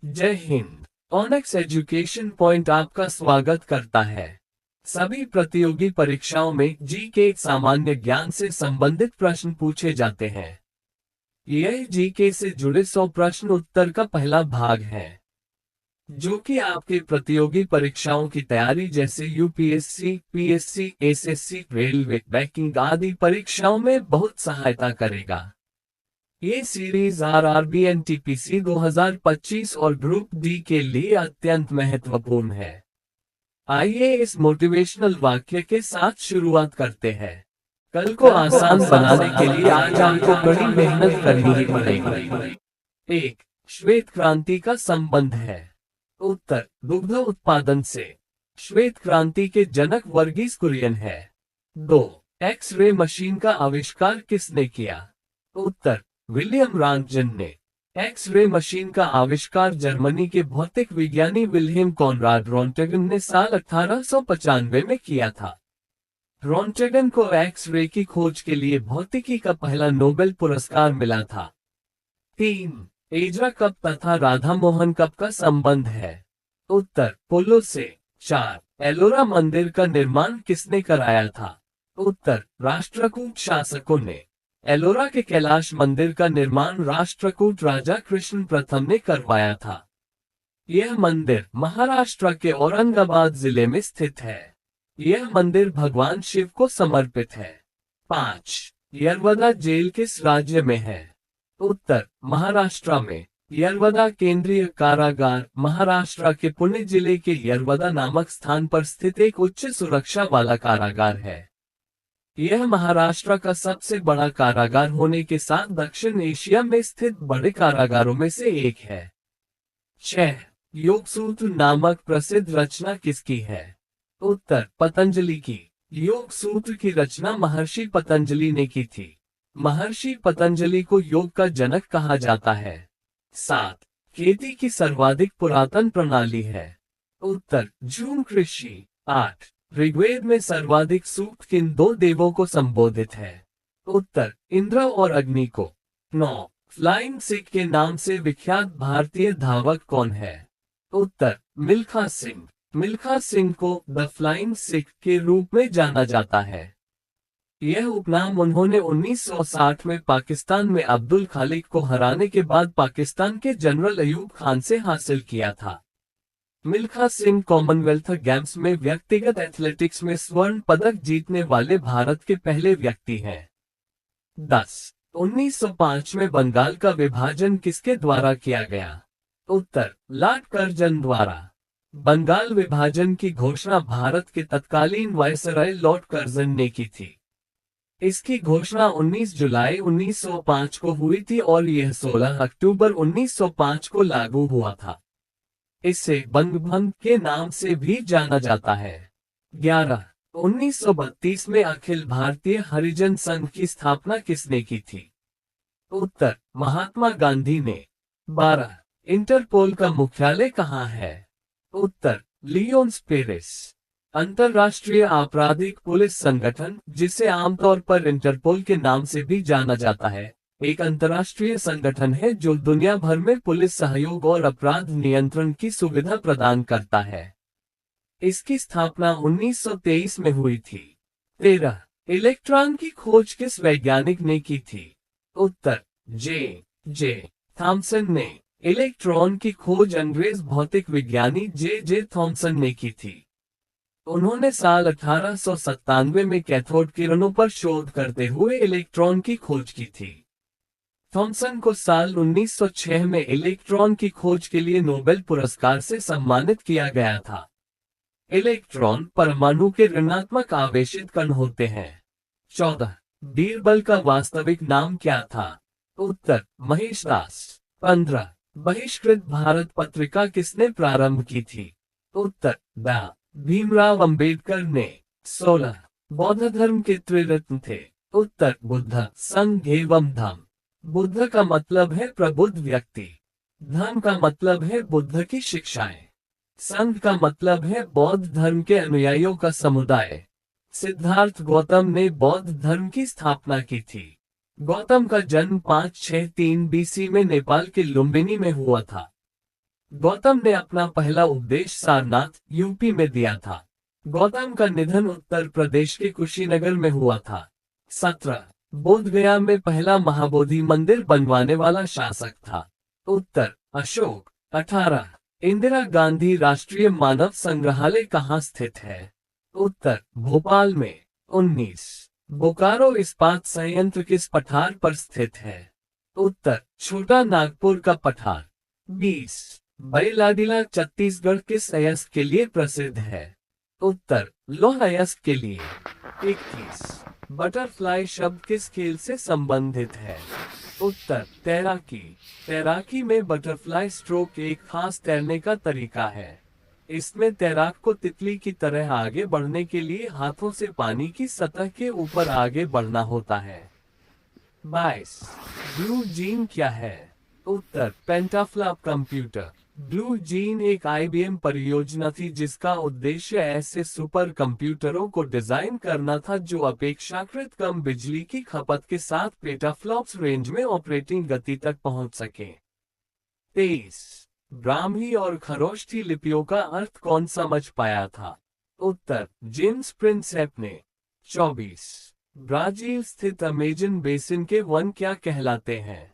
जय Hind. Onyx education point आपका स्वागत करता है। सभी प्रतियोगी परीक्षाओं में जी के सामान्य ज्ञान से संबंधित प्रश्न पूछे जाते हैं। यह जीके से जुड़े 100 प्रश्न उत्तर का पहला भाग है, जो कि आपके प्रतियोगी परीक्षाओं की तैयारी जैसे UPSC, PSC, SSC, railway, banking आदि परीक्षाओं में बहुत सहायता करेगा। ये सीरीज आरआरबी एनटीपीसी 2025 और ग्रुप डी के लिए अत्यंत महत्वपूर्ण है। आइए इस मोटिवेशनल वाक्य के साथ शुरुआत करते हैं। कल को आसान बनाने के लिए आज आपको बड़ी मेहनत करनी ही पड़ेगी। 1. श्वेत क्रांति का संबंध है। उत्तर, दुग्ध उत्पादन से। श्वेत क्रांति के जनक वर्गीस कुरियन है। 2. एक्स-रे मशीन का आविष्कार किसने किया? उत्तर, विलियम रॉन्टगन ने। एक्स-रे मशीन का आविष्कार जर्मनी के भौतिक विज्ञानी विल्हेम कॉनराड रॉन्टगन ने साल 1895 में किया था। रॉन्टगन को एक्स-रे की खोज के लिए भौतिकी का पहला नोबेल पुरस्कार मिला था। 3. एजरा कप तथा राधा मोहन कप का संबंध है। उत्तर, पोलो से। 4. एलोरा मंदिर का निर्माण किसने कराया था? उत्तर, राष्ट्रकूट शासकों ने। एलोरा के कैलाश मंदिर का निर्माण राष्ट्रकूट राजा कृष्ण प्रथम ने करवाया था। यह मंदिर महाराष्ट्र के औरंगाबाद जिले में स्थित है। यह मंदिर भगवान शिव को समर्पित है। 5. यरवदा जेल किस राज्य में है? उत्तर, महाराष्ट्र में। यरवदा केंद्रीय कारागार महाराष्ट्र के पुणे जिले के यरवदा नामक स्थान पर स्थित एक उच्च सुरक्षा वाला कारागार है। यह महाराष्ट्र का सबसे बड़ा कारागार होने के साथ दक्षिण एशिया में स्थित बड़े कारागारों में से एक है। 6. योगसूत्र नामक प्रसिद्ध रचना किसकी है? उत्तर, पतंजलि की। योगसूत्र की रचना महर्षि पतंजलि ने की थी। महर्षि पतंजलि को योग का जनक कहा जाता है। 7. खेती की सर्वाधिक पुरातन प्रणाली है। उत्तर, झूम कृषि। 8. ऋग्वेद में सर्वाधिक सूक्त किन दो देवों को संबोधित है? उत्तर, इंद्र और अग्नि को। 9. फ्लाइंग सिख के नाम से विख्यात भारतीय धावक कौन है? उत्तर, मिल्खा सिंह। मिल्खा सिंह को द फ्लाइंग सिख के रूप में जाना जाता है। यह उपनाम उन्होंने 1960 में पाकिस्तान में अब्दुल खालिक को हराने के बाद पाकिस्तान के जनरल अयूब खान से हासिल किया था। मिल्खा सिंह कॉमनवेल्थ गेम्स में व्यक्तिगत एथलेटिक्स में स्वर्ण पदक जीतने वाले भारत के पहले व्यक्ति हैं। 10. 1905 में बंगाल का विभाजन किसके द्वारा किया गया? उत्तर, लॉर्ड कर्जन द्वारा। बंगाल विभाजन की घोषणा भारत के तत्कालीन वायसराय लॉर्ड कर्जन ने की थी। इसकी घोषणा 19 जुलाई 1905 को हुई थी और यह 16 अक्टूबर 1905 को लागू हुआ था। इसे बंगभंग के नाम से भी जाना जाता है। 11. 1932 में अखिल भारतीय हरिजन संघ की स्थापना किसने की थी? उत्तर, महात्मा गांधी ने। 12. इंटरपोल का मुख्यालय कहाँ है? उत्तर, लियोन्स पेरिस। अंतर्राष्ट्रीय आपराधिक पुलिस संगठन, जिसे आमतौर पर इंटरपोल के नाम से भी जाना जाता है, एक अंतर्राष्ट्रीय संगठन है जो दुनिया भर में पुलिस सहयोग और अपराध नियंत्रण की सुविधा प्रदान करता है। इसकी स्थापना 1923 में हुई थी। 13. इलेक्ट्रॉन की खोज किस वैज्ञानिक ने की थी? उत्तर, जे थॉमसन ने। इलेक्ट्रॉन की खोज अंग्रेज भौतिक विज्ञानी जे थॉमसन ने की थी। उन्होंने साल 1897 में कैथोड किरणों पर शोध करते हुए इलेक्ट्रॉन की खोज की थी। थॉमसन को साल 1906 में इलेक्ट्रॉन की खोज के लिए नोबेल पुरस्कार से सम्मानित किया गया था। इलेक्ट्रॉन परमाणु के ऋणात्मक आवेशित कण होते हैं। 14. बीरबल का वास्तविक नाम क्या था? उत्तर, महेश दास। 15. बहिष्कृत भारत पत्रिका किसने प्रारंभ की थी? उत्तर, भीमराव अंबेडकर ने। 16. बौद्ध धर्म के त्रिरत्न थे। उत्तर, बुद्ध, संघ एवं धम्म। बुद्ध का मतलब है प्रबुद्ध व्यक्ति। धर्म का मतलब है बुद्ध की शिक्षाएं। संघ का मतलब है बौद्ध धर्म के अनुयायियों का समुदाय। सिद्धार्थ गौतम ने बौद्ध धर्म की स्थापना की थी। गौतम का जन्म 563 BC में नेपाल के लुम्बिनी में हुआ था। गौतम ने अपना पहला उपदेश सारनाथ, यूपी में दिया था। गौतम का निधन उत्तर प्रदेश के कुशीनगर में हुआ था। 17. बोधगया में पहला महाबोधि मंदिर बनवाने वाला शासक था। उत्तर अशोक। 18. इंदिरा गांधी राष्ट्रीय मानव संग्रहालय कहाँ स्थित है? उत्तर भोपाल में। 19. बोकारो इस्पात संयंत्र किस पठार पर स्थित है? उत्तर छोटा नागपुर का पठार। 20. बैलाडिला छत्तीसगढ़ किस अयस्क के लिए प्रसिद्ध है? उत्तर लौह अयस्क के लिए। 21. बटरफ्लाई शब्द किस खेल से संबंधित है? उत्तर तैराकी। तैराकी में बटरफ्लाई स्ट्रोक एक खास तैरने का तरीका है। इसमें तैराक को तितली की तरह आगे बढ़ने के लिए हाथों से पानी की सतह के ऊपर आगे बढ़ना होता है। 22. ब्लू जीन क्या है? उत्तर पेंटाफ्लॉप कंप्यूटर। ब्लू जीन एक IBM परियोजना थी जिसका उद्देश्य ऐसे सुपर कंप्यूटरों को डिजाइन करना था जो अपेक्षाकृत कम बिजली की खपत के साथ पेटाफ्लॉप्स रेंज में ऑपरेटिंग गति तक पहुंच सके। 23. ब्राह्मी और खरोष्ठी लिपियों का अर्थ कौन समझ पाया था? उत्तर जेम्स प्रिंसेप ने। 24. ब्राजील स्थित अमेजन बेसिन के वन क्या कहलाते हैं?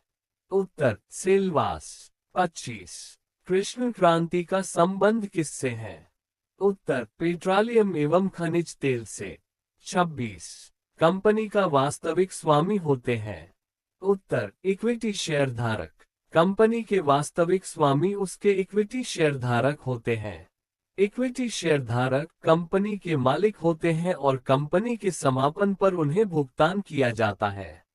उत्तर सेल्वास। 25. कृष्ण क्रांति का संबंध किससे है? उत्तर पेट्रोलियम एवं खनिज तेल से। 26. कंपनी का वास्तविक स्वामी होते हैं? उत्तर इक्विटी शेयरधारक। कंपनी के वास्तविक स्वामी उसके इक्विटी शेयरधारक होते हैं। इक्विटी शेयरधारक कंपनी के मालिक होते हैं और कंपनी के समापन पर उन्हें भुगतान किया जाता है।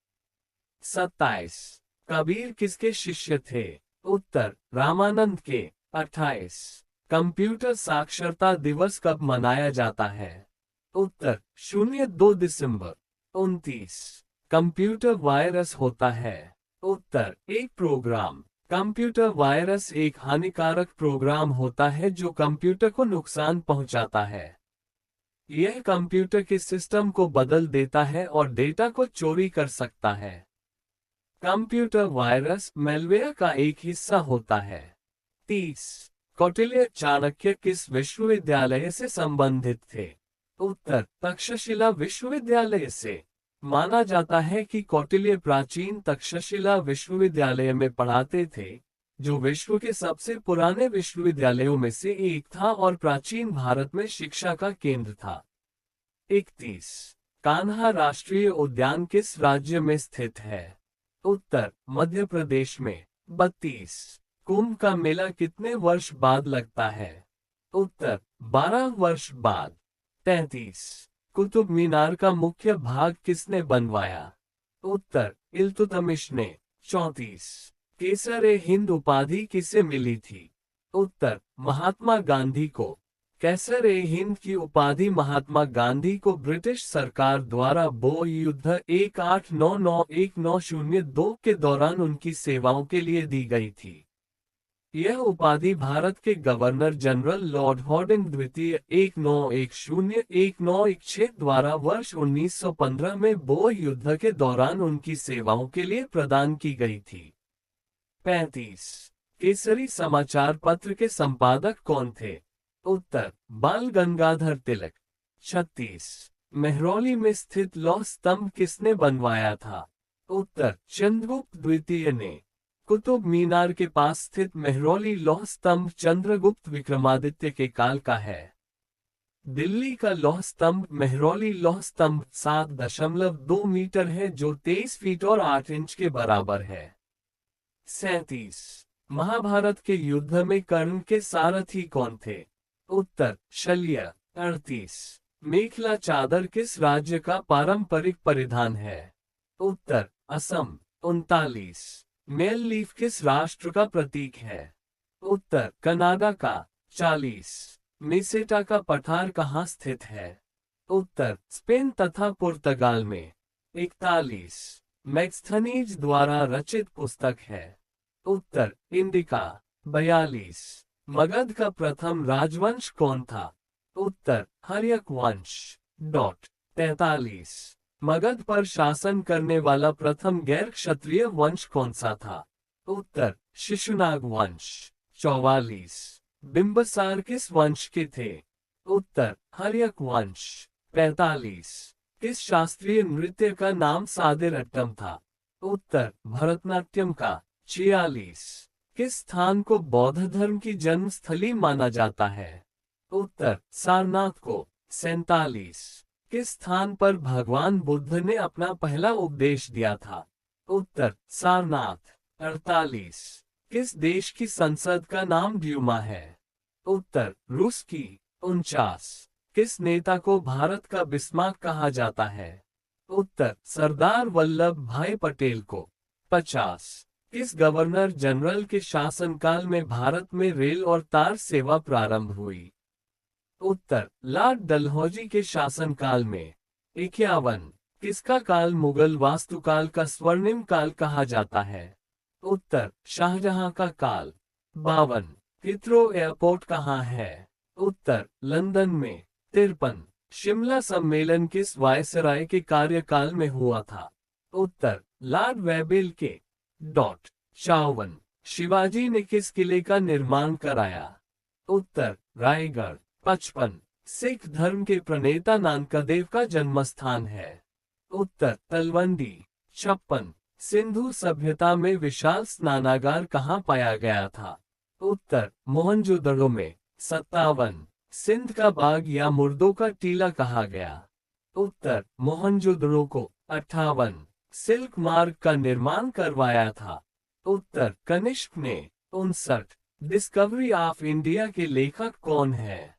27. कबीर किसके शिष्य थे? उत्तर रामानंद के। 28. कंप्यूटर साक्षरता दिवस कब मनाया जाता है? उत्तर 02 दिसंबर। 29. कंप्यूटर वायरस होता है? उत्तर एक प्रोग्राम। कंप्यूटर वायरस एक हानिकारक प्रोग्राम होता है जो कंप्यूटर को नुकसान पहुंचाता है। यह कंप्यूटर के सिस्टम को बदल देता है और डेटा को चोरी कर सकता है। कंप्यूटर वायरस मैलवेयर का एक हिस्सा होता है। 30. कौटिल्य चाणक्य किस विश्वविद्यालय से संबंधित थे? उत्तर तक्षशिला विश्वविद्यालय से। माना जाता है कि कौटिल्य प्राचीन तक्षशिला विश्वविद्यालय में पढ़ाते थे, जो विश्व के सबसे पुराने विश्वविद्यालयों में से एक था और प्राचीन भारत में शिक्षा का केंद्र था। 31. कान्हा राष्ट्रीय उद्यान किस राज्य में स्थित है? उत्तर मध्य प्रदेश में। 32. कुंभ का मेला कितने वर्ष बाद लगता है? उत्तर 12 वर्ष बाद। 33. कुतुब मीनार का मुख्य भाग किसने बनवाया? उत्तर इल्तुतमिश ने। 34. केसर-ए-हिंद उपाधि किसे मिली थी? उत्तर महात्मा गांधी को। केसर-ए-हिंद की उपाधि महात्मा गांधी को ब्रिटिश सरकार द्वारा बोअर युद्ध 1899-1902 के दौरान उनकी सेवाओं के लिए दी गई थी। यह उपाधि भारत के गवर्नर जनरल लॉर्ड हॉर्डिंग द्वितीय 1910-1916 द्वारा वर्ष 1915 में बोअर युद्ध के दौरान उनकी सेवाओं के लिए प्रदान की गई थी। 35. केसरी समाचार पत्र के संपादक कौन थे? उत्तर बाल गंगाधर तिलक। 36. मेहरौली में स्थित लौह स्तंभ किसने बनवाया था? उत्तर चंद्रगुप्त द्वितीय ने। कुतुब मीनार के पास स्थित मेहरौली लौह स्तंभ चंद्रगुप्त विक्रमादित्य के काल का है। दिल्ली का लौह स्तंभ मेहरौली लौह स्तंभ 7.2 मीटर है जो 23 फीट और 8 इंच के बराबर है। 37. महाभारत के युद्ध में कर्ण के सारथी कौन थे? उत्तर शल्य। 38. मेखला चादर किस राज्य का पारंपरिक परिधान है? उत्तर असम। 39. मेल लीफ किस राष्ट्र का प्रतीक है? उत्तर कनाडा का। 40. मेसेटा का पठार कहाँ स्थित है? उत्तर स्पेन तथा पुर्तगाल में। 41. मैक्स्थनीज द्वारा रचित पुस्तक है? उत्तर इंडिका। 42. मगध का प्रथम राजवंश कौन था? उत्तर हर्यक वंश। 43. मगध पर शासन करने वाला प्रथम गैर क्षत्रिय वंश कौन सा था? उत्तर शिशुनाग वंश। 44। बिंबसार किस वंश के थे? उत्तर हर्यक वंश। 45। किस शास्त्रीय नृत्य का नाम सादिरट्टम था? उत्तर भरतनाट्यम का। 46। किस स्थान को बौद्ध धर्म की जन्म स्थली माना जाता है? उत्तर सारनाथ को। 47। किस स्थान पर भगवान बुद्ध ने अपना पहला उपदेश दिया था? उत्तर सारनाथ। 48। किस देश की संसद का नाम ड्यूमा है? उत्तर रूस की। 49। किस नेता को भारत का बिस्मार्क कहा जाता है? उत्तर सरदार वल्लभ भाई पटेल को। 50। किस गवर्नर जनरल के शासनकाल में भारत में रेल और तार सेवा प्रारंभ हुई? उत्तर लॉर्ड डलहौजी के शासनकाल में। 51। किसका काल मुगल वास्तुकाल का स्वर्णिम काल कहा जाता है? उत्तर शाहजहां का काल। 52। हिथ्रो एयरपोर्ट कहाँ है? उत्तर लंदन में। 53। शिमला सम्मेलन किस वायसराय के कार्यकाल में हुआ था? उत्तर लॉर्ड वेबेल के। 54। शिवाजी ने किस किले का निर्माण कराया? उत्तर रायगढ़। 55। सिख धर्म के प्रणेता नानकदेव का जन्मस्थान है? उत्तर तलवंडी। 56। सिंधु सभ्यता में विशाल स्नानागार कहाँ पाया गया था? उत्तर मोहनजोदड़ो में। 57। सिंध का बाग या मुर्दों का टीला कहा गया? उत्तर मोहनजोदड़ो को। 58। सिल्क मार्ग का निर्माण करवाया था? उत्तर कनिष्क ने। 59। डिस्कवरी ऑफ इंडिया के लेखक कौन है?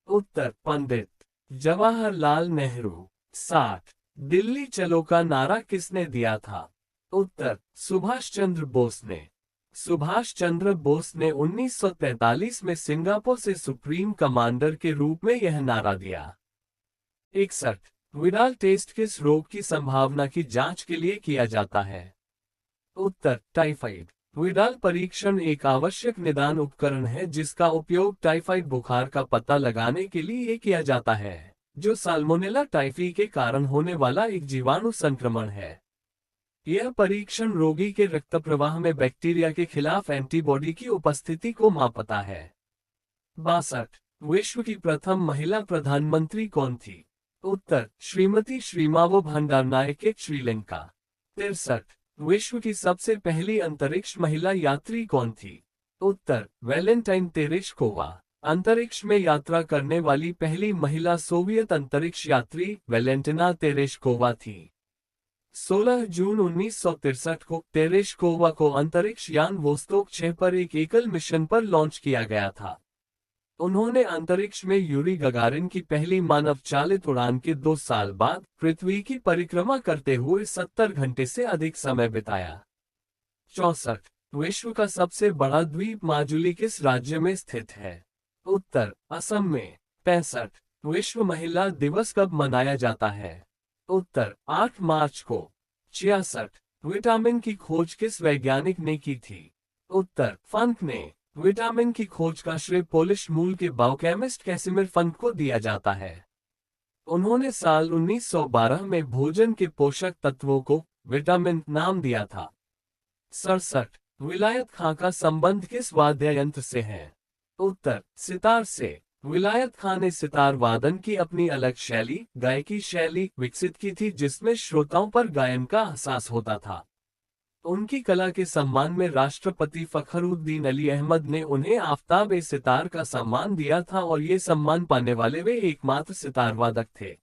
उत्तर पंडित जवाहरलाल नेहरू। 60। दिल्ली चलो का नारा किसने दिया था? उत्तर सुभाष चंद्र बोस ने। सुभाष चंद्र बोस ने 1943 में सिंगापुर से सुप्रीम कमांडर के रूप में यह नारा दिया। 61। विडाल टेस्ट किस रोग की संभावना की जांच के लिए किया जाता है? उत्तर टाइफाइड। विडाल परीक्षण एक आवश्यक निदान उपकरण है जिसका उपयोग टाइफाइड बुखार का पता लगाने के लिए किया जाता है, जो साल्मोनेला टाइफी के कारण होने वाला एक जीवाणु संक्रमण है। यह परीक्षण रोगी के रक्त प्रवाह में बैक्टीरिया के खिलाफ एंटीबॉडी की उपस्थिति को मापता है। 62। विश्व की प्रथम महिला प्रधानमंत्री कौन थी? उत्तर श्रीमती श्रीमावो भंडारनायके श्रीलंका। 63। विश्व की सबसे पहली अंतरिक्ष महिला यात्री कौन थी? उत्तर वैलेंटाइन तेरेश्कोवा। अंतरिक्ष में यात्रा करने वाली पहली महिला सोवियत अंतरिक्ष यात्री वैलेंटिना तेरेश्कोवा थी। 16 जून 1963 को तेरेश्कोवा को अंतरिक्ष यान वोस्तोक 6 पर एक एकल मिशन पर लॉन्च किया गया था। उन्होंने अंतरिक्ष में यूरी गगारिन की पहली मानव चालित उड़ान के 2 साल बाद पृथ्वी की परिक्रमा करते हुए 70 घंटे से अधिक समय बिताया। 64। विश्व का सबसे बड़ा द्वीप माजुली किस राज्य में स्थित है? उत्तर असम में। 65। विश्व महिला दिवस कब मनाया जाता है? उत्तर 8 मार्च को। 66। विटामिन की खोज किस वैज्ञानिक ने की थी? उत्तर फंक ने। विटामिन की खोज का श्रेय पोलिश मूल के बायोकेमिस्ट कैसिमिर फंक को दिया जाता है। उन्होंने साल 1912 में भोजन के पोषक तत्वों को विटामिन नाम दिया था। 67। विलायत खां का संबंध किस वाद्य यंत्र से है? उत्तर सितार से। विलायत खां ने सितार वादन की अपनी अलग शैली, गायकी शैली विकसित की थी जिसमें श्रोताओं पर गायन का एहसास होता था। उनकी कला के सम्मान में राष्ट्रपति फखरुद्दीन अली अहमद ने उन्हें आफ्ताब-ए-सितार का सम्मान दिया था और ये सम्मान पाने वाले वे एकमात्र सितार वादक थे।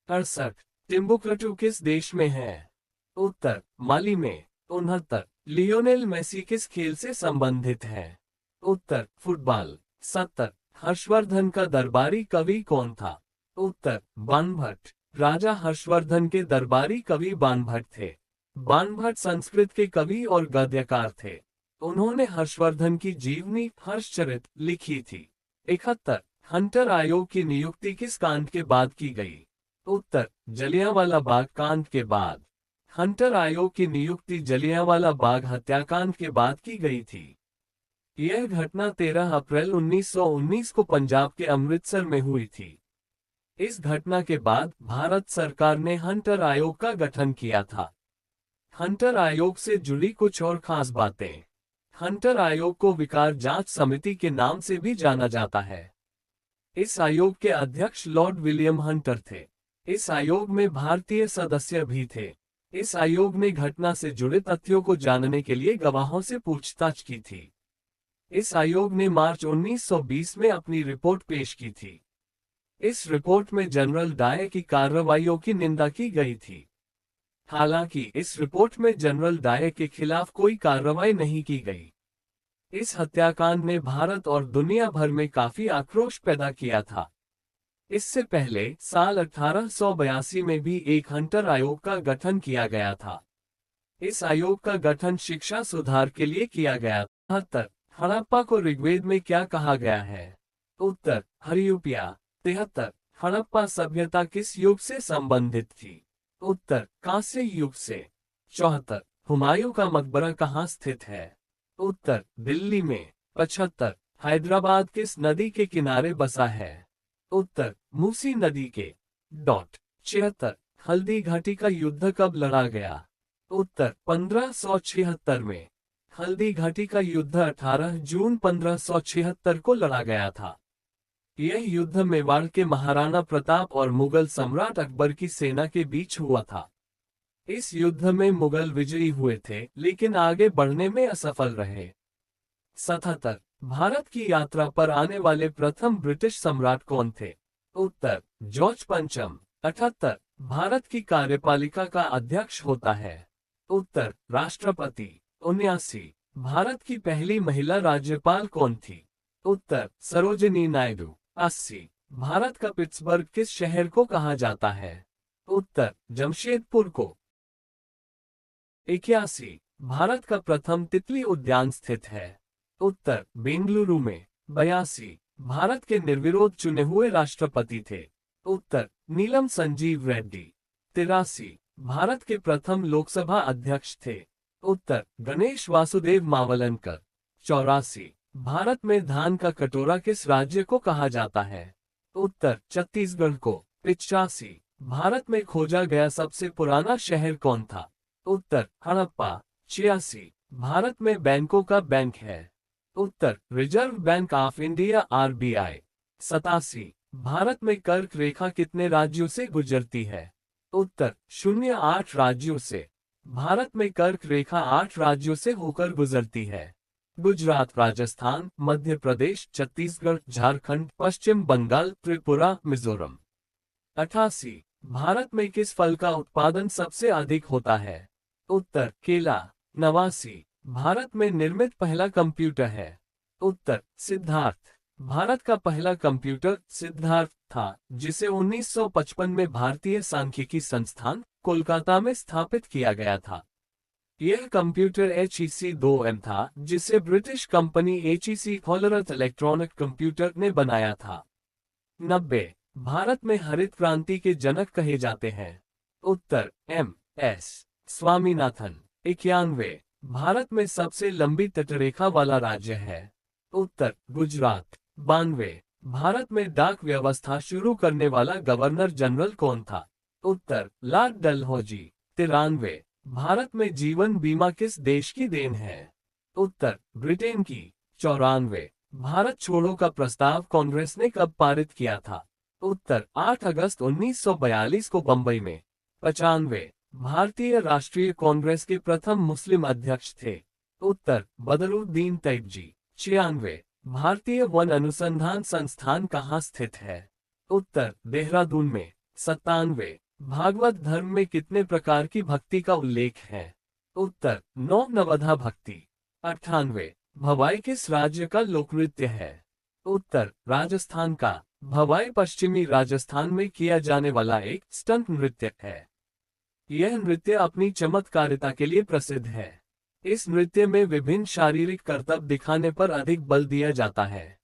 68। टिम्बुक्टू किस देश में है? उत्तर माली में। 69। लियोनेल मेसी किस खेल से संबंधित है? उत्तर फुटबॉल। 70। हर्षवर्धन का दरबारी कवि कौन था? उत्तर बाणभट्ट। राजा हर्षवर्धन के दरबारी कवि बाणभट्ट थे। बाणभट्ट संस्कृत के कवि और गद्यकार थे। उन्होंने हर्षवर्धन की जीवनी हर्षचरित लिखी थी। 71। हंटर आयोग की नियुक्ति किस कांड के बाद की गई? उत्तर जलियांवाला बाग कांड के बाद। हंटर आयोग की नियुक्ति जलियांवाला बाग हत्याकांड के बाद की गई थी। यह घटना 13 अप्रैल 1919 को पंजाब के अमृतसर में हुई थी। इस घटना के बाद भारत सरकार ने हंटर आयोग का गठन किया था। हंटर आयोग से जुड़ी कुछ और खास बातें। हंटर आयोग को विकार जांच समिति के नाम से भी जाना जाता है। इस आयोग के अध्यक्ष लॉर्ड विलियम हंटर थे। इस आयोग में भारतीय सदस्य भी थे। इस आयोग ने घटना से जुड़े तथ्यों को जानने के लिए गवाहों से पूछताछ की थी। इस आयोग ने मार्च 1920 में अपनी रिपोर्ट पेश की थी। इस रिपोर्ट में जनरल डायर की कार्रवाइयों की निंदा की गई थी। हालांकि इस रिपोर्ट में जनरल डायर के खिलाफ कोई कार्रवाई नहीं की गई। इस हत्याकांड ने भारत और दुनिया भर में काफी आक्रोश पैदा किया था। इससे पहले साल 1882 में भी एक हंटर आयोग का गठन किया गया था। इस आयोग का गठन शिक्षा सुधार के लिए किया गया। 73 हड़प्पा को ऋग्वेद में क्या कहा गया है? उत्तर हरियूपिया। 73 हड़प्पा सभ्यता किस युग से संबंधित थी? उत्तर कांस्य युग से। 74 हुमायूं का मकबरा कहाँ स्थित है? उत्तर दिल्ली में। 75 हैदराबाद किस नदी के किनारे बसा है? उत्तर मूसी नदी के। 76 हल्दी घाटी का युद्ध कब लड़ा गया? उत्तर 1576 में। हल्दी घाटी का युद्ध 18 जून 1576 को लड़ा गया था। यह युद्ध मेवाड़ के महाराणा प्रताप और मुगल सम्राट अकबर की सेना के बीच हुआ था। इस युद्ध में मुगल विजयी हुए थे, लेकिन आगे बढ़ने में असफल रहे। 77 भारत की यात्रा पर आने वाले प्रथम ब्रिटिश सम्राट कौन थे? उत्तर जॉर्ज पंचम। 78 भारत की कार्यपालिका का अध्यक्ष होता है? उत्तर राष्ट्रपति। 79 भारत की पहली महिला राज्यपाल कौन थी? उत्तर सरोजिनी नायडू। 80 भारत का पिट्सबर्ग किस शहर को कहा जाता है? उत्तर जमशेदपुर को। 81 भारत का प्रथम तितली उद्यान स्थित है? उत्तर बेंगलुरु में। 82 भारत के निर्विरोध चुने हुए राष्ट्रपति थे? उत्तर नीलम संजीव रेड्डी। 83 भारत के प्रथम लोकसभा अध्यक्ष थे? उत्तर गणेश वासुदेव मावलंकर। 84 भारत में धान का कटोरा किस राज्य को कहा जाता है? उत्तर छत्तीसगढ़ को। 85 भारत में खोजा गया सबसे पुराना शहर कौन था? उत्तर हड़प्पा। 86 भारत में बैंकों का बैंक है? उत्तर reserve bank of India RBI। 87 Bharat में कर्क रेखा कितने राज्यों से गुजरती है? उत्तर 08 राज्यों से। भारत में कर्क रेखा 8 राज्यों से होकर गुजरती है। गुजरात, राजस्थान, मध्य प्रदेश, छत्तीसगढ़, झारखंड, पश्चिम बंगाल, त्रिपुरा, मिजोरम। 88 भारत में किस फल का उत्पादन सबसे अधिक होता है? उत्तर केला। 89 भारत में निर्मित पहला कंप्यूटर है? उत्तर सिद्धार्थ। भारत का पहला कंप्यूटर सिद्धार्थ था, जिसे 1955 में भारतीय सांख्यिकी संस्थान कोलकाता में स्थापित किया गया था। यह कंप्यूटर HEC-2M था, जिसे British company HEC Hollerith electronic computer ने बनाया था। 90 भारत में हरित क्रांति के जनक कहे जाते हैं? उत्तर MS स्वामीनाथन। 91 भारत में सबसे लंबी तटरेखा वाला राज्य है? उत्तर गुजरात। 92 भारत में डाक व्यवस्था शुरू करने वाला गवर्नर जनरल कौन था? उत्तर लॉर्ड डलहौजी। 93 भारत में जीवन बीमा किस देश की देन है? उत्तर ब्रिटेन की। 94 भारत छोड़ो का प्रस्ताव कांग्रेस ने कब पारित किया था? उत्तर 8 अगस्त 1942 को बंबई में। 95 भारतीय राष्ट्रीय कांग्रेस के प्रथम मुस्लिम अध्यक्ष थे? उत्तर बदरुद्दीन तैयबजी। 96 भारतीय वन अनुसंधान संस्थान कहाँ स्थित है? उत्तर देहरादून में। 97 भागवत धर्म में कितने प्रकार की भक्ति का उल्लेख है? उत्तर 9 नवधा भक्ति। 98 भवाई किस राज्य का लोकनृत्य है? उत्तर राजस्थान का। भवाई पश्चिमी राजस्थान में किया जाने वाला एक स्टंट नृत्य है। यह नृत्य अपनी चमत्कारिता के लिए प्रसिद्ध है। इस नृत्य में विभिन्न शारीरिक करतब दिखाने पर अधिक बल दिया जाता है।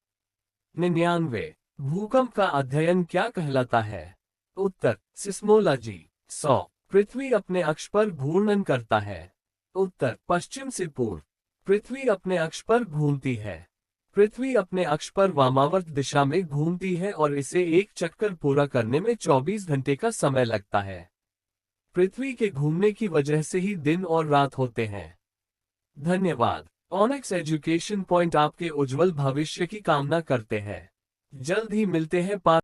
99 भूकंप का अध्ययन क्या कहलाता है? उत्तर सिस्मोलॉजी। 100 पृथ्वी अपने अक्ष पर घूर्णन करता है? उत्तर पश्चिम से पूर्व। पृथ्वी अपने अक्ष पर घूमती है। पृथ्वी अपने अक्ष पर वामावर्त दिशा में घूमती है और इसे एक चक्कर पूरा करने में 24 घंटे का समय लगता है। पृथ्वी के घूमने की वजह से ही दिन और रात होते हैं। धन्यवाद। ऑनेक्स एजुकेशन पॉइंट आपके उज्जवल भविष्य की कामना करते हैं। जल्द ही मिलते हैं।